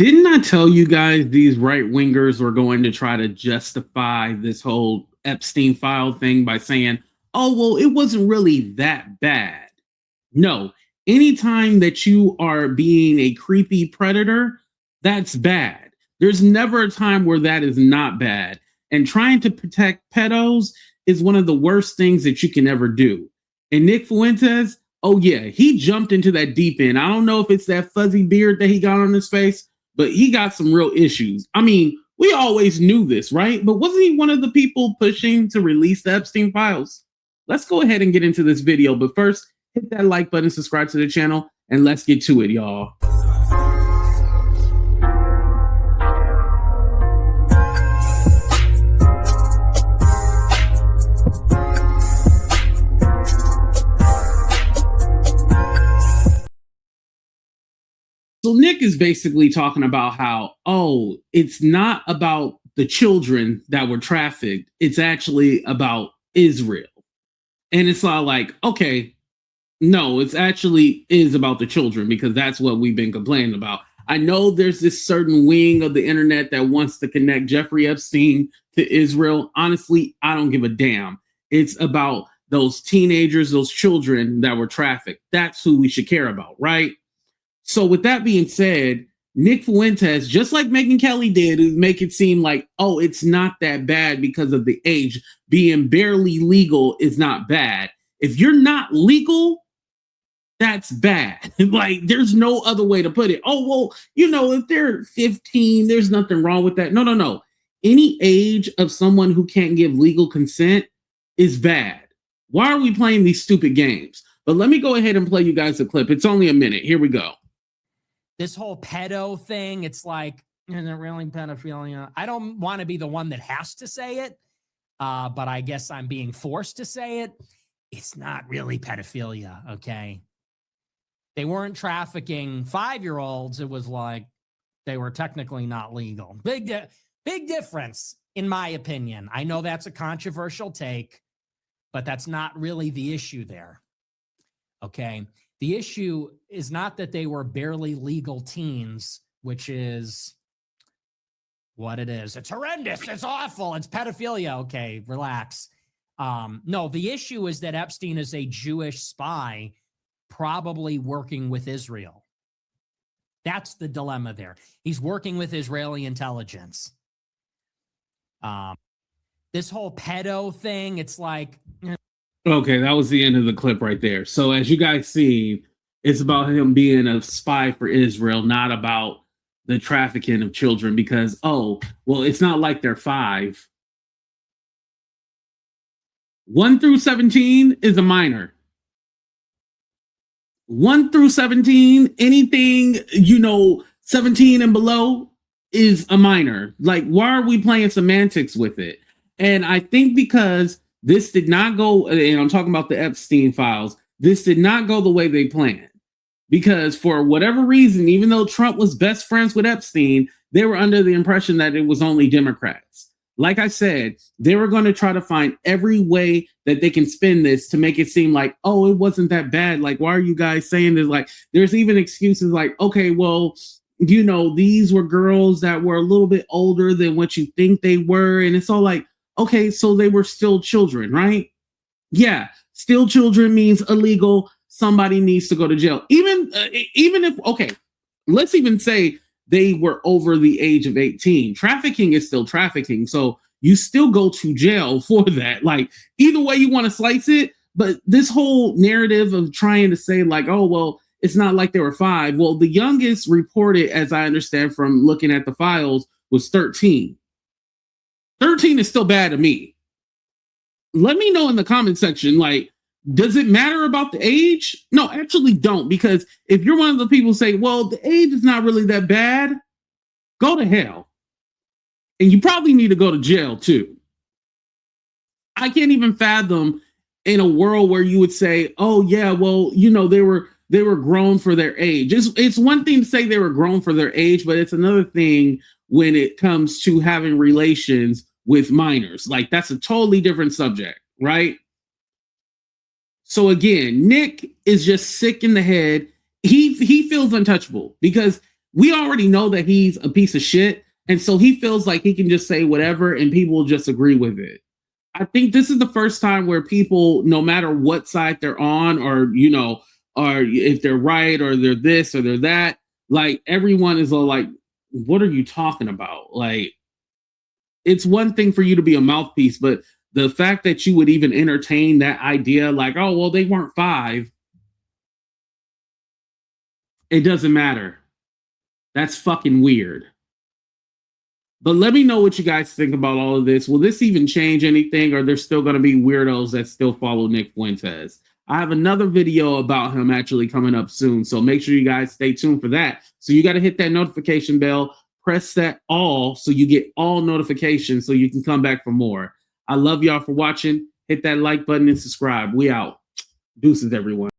Didn't I tell you guys these right wingers were going to try to justify this whole Epstein file thing by saying, oh, well, it wasn't really that bad? No, anytime that you are being a creepy predator, that's bad. There's never a time where that is not bad. And trying to protect pedos is one of the worst things that you can ever do. And Nick Fuentes, oh, yeah, he jumped into that deep end. I don't know if it's that fuzzy beard that he got on his face, but he got some real issues. I mean, we always knew this, right? But wasn't he one of the people pushing to release the Epstein Files? Let's go ahead and get into this video. But first, hit that like button, subscribe to the channel, and let's get to it, y'all. So Nick is basically talking about how, oh, it's not about the children that were trafficked. It's actually about Israel. And it's all like, okay, no, it's actually is about the children because that's what we've been complaining about. I know there's this certain wing of the internet that wants to connect Jeffrey Epstein to Israel. Honestly, I don't give a damn. It's about those teenagers, those children that were trafficked. That's who we should care about, right? So with that being said, Nick Fuentes, just like Megyn Kelly did, make it seem like, oh, it's not that bad because of the age. Being barely legal is not bad. If you're not legal, that's bad. Like, there's no other way to put it. Oh, well, you know, if they're 15, there's nothing wrong with that. No. Any age of someone who can't give legal consent is bad. Why are we playing these stupid games? But let me go ahead and play you guys a clip. It's only a minute. Here we go. This whole pedo thing, it's like, is it really pedophilia? I don't want to be the one that has to say it, but I guess I'm being forced to say it. It's not really pedophilia, okay? They weren't trafficking 5-year-olds. It was like they were technically not legal. Big difference, in my opinion. I know that's a controversial take, but that's not really the issue there, okay? The issue is not that they were barely legal teens, which is what it is. It's horrendous. It's awful. It's pedophilia. Okay, relax. No, the issue is that Epstein is a Jewish spy, probably working with Israel. That's the dilemma there. He's working with Israeli intelligence. This whole pedo thing, it's like... Okay, that was the end of the clip right there. So as you guys see, it's about him being a spy for Israel, not about the trafficking of children because, oh, well, it's not like they're 5. 1 through 17 is a minor. 1 through 17, anything, 17 and below is a minor. Like, why are we playing semantics with it? And I think because this did not go, and I'm talking about the Epstein files, this did not go the way they planned. Because for whatever reason, even though Trump was best friends with Epstein, they were under the impression that it was only Democrats. Like I said, they were going to try to find every way that they can spin this to make it seem like, oh, it wasn't that bad. Like, why are you guys saying this? Like, there's even excuses like, okay, well, these were girls that were a little bit older than what you think they were. And it's all like, okay, so they were still children, right? Yeah, still children means illegal. Somebody needs to go to jail. Even if, okay, let's even say they were over the age of 18. Trafficking is still trafficking. So you still go to jail for that. Like, either way you want to slice it. But this whole narrative of trying to say like, oh, well, it's not like they were 5. Well, the youngest reported, as I understand from looking at the files, was 13. 13 is still bad to me. Let me know in the comment section, like, does it matter about the age? No, actually don't, because if you're one of the people who say, well, the age is not really that bad, go to hell. And you probably need to go to jail too. I can't even fathom in a world where you would say, oh yeah, well, they were grown for their age. It's one thing to say they were grown for their age, but it's another thing when it comes to having relations with minors. Like, that's a totally different subject, right? So again, Nick is just sick in the head. He feels untouchable because we already know that he's a piece of shit. And so he feels like he can just say whatever and people will just agree with it. I think this is the first time where people, no matter what side they're on, or, you know, or if they're right or they're this or they're that, like everyone is all like, what are you talking about? Like, it's one thing for you to be a mouthpiece, but the fact that you would even entertain that idea, like, oh, well, they weren't 5, it doesn't matter. That's fucking weird. But let me know what you guys think about all of this. Will this even change anything, or there's still going to be weirdos that still follow Nick Fuentes? I have another video about him actually coming up soon, so make sure you guys stay tuned for that. So you got to hit that notification bell, press that all so you get all notifications so you can come back for more. I love y'all for watching. Hit that like button and subscribe. We out. Deuces, everyone.